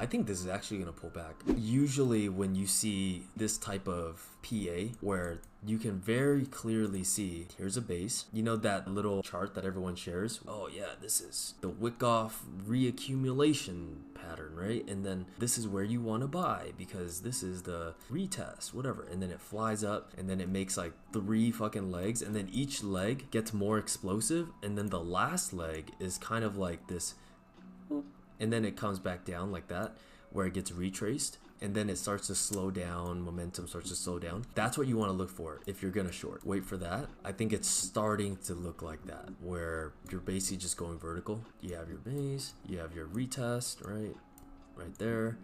I think this is actually going to pull back. Usually when you see this type of PA where you can very clearly see, here's a base, you know that little chart that everyone shares? Oh yeah, this is the Wyckoff reaccumulation pattern, right? And then this is where you want to buy because this is the retest, whatever. And then it flies up and then it makes like 3 fucking legs, and then each leg gets more explosive, and then the last leg is kind of like this, and then it comes back down like that where it gets retraced, and then it starts to slow down, momentum starts to slow down. That's what you want to look for if you're gonna short. Wait for that. I think it's starting to look like that, where you're basically just going vertical. You have your base, you have your retest, right there,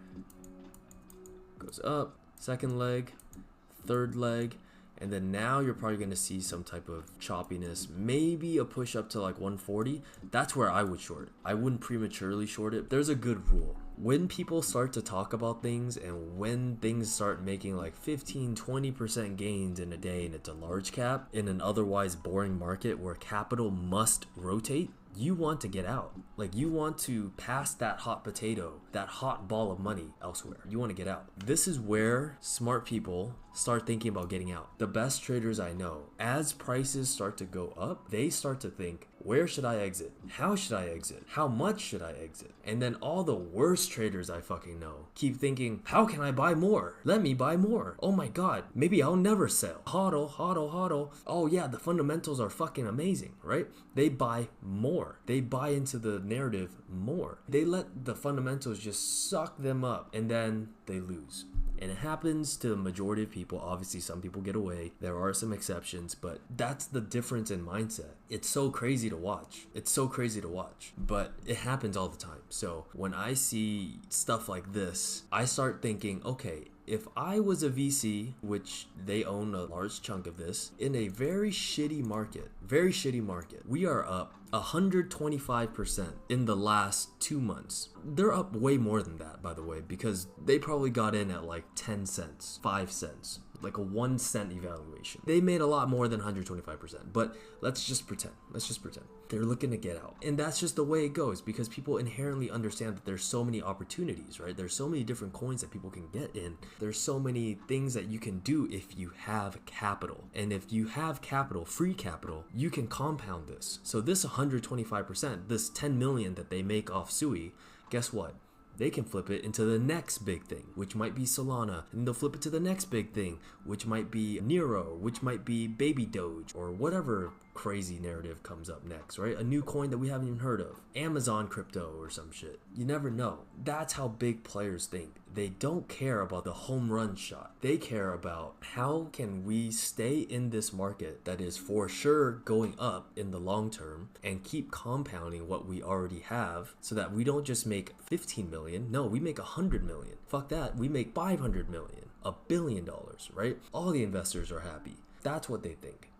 goes up, second leg, third leg, and then now you're probably going to see some type of choppiness, maybe a push up to like 140. That's where I would short. I wouldn't prematurely short it. There's a good rule. When people start to talk about things and when things start making like 15-20% gains in a day and it's a large cap in an otherwise boring market where capital must rotate, you want to get out. Like, you want to pass that hot potato, that hot ball of money elsewhere. You want to get out. This is where smart people start thinking about getting out. The best traders I know, as prices start to go up, they start to think, where should I exit? How should I exit? How much should I exit? And then all the worst traders I fucking know keep thinking, how can I buy more? Let me buy more. Oh my god, maybe I'll never sell. Hodl, hodl, hodl. Oh yeah, the fundamentals are fucking amazing, right? They buy more. They buy into the narrative more. They let the fundamentals just suck them up, and then they lose. And it happens to the majority of people. Obviously, some people get away. There are some exceptions, but that's the difference in mindset. It's so crazy to watch. It's so crazy to watch, but it happens all the time. So when I see stuff like this, I start thinking, okay, if I was a VC, which they own a large chunk of this, in a very shitty market, we are up 125% in the last 2 months. They're up way more than that, by the way, because they probably got in at like 10 cents, 5 cents, like a 1 cent evaluation. They made a lot more than 125%, but let's just pretend. They're looking to get out. And that's just the way it goes, because people inherently understand that there's so many opportunities, right? There's so many different coins that people can get in. There's so many things that you can do if you have capital. And if you have capital, free capital, you can compound this. So this 125%, this 10 million that they make off Sui, guess what? They can flip it into the next big thing, which might be Solana, and they'll flip it to the next big thing, which might be Nero, which might be Baby Doge, or whatever crazy narrative comes up next, right? A new coin that we haven't even heard of, Amazon crypto or some shit. You never know. That's how big players think. They don't care about the home run shot. They care about how can we stay in this market that is for sure going up in the long term and keep compounding what we already have, so that we don't just make 15 million. No, we make 100 million. Fuck that. We make 500 million, $1 billion, right? All the investors are happy. That's what they think.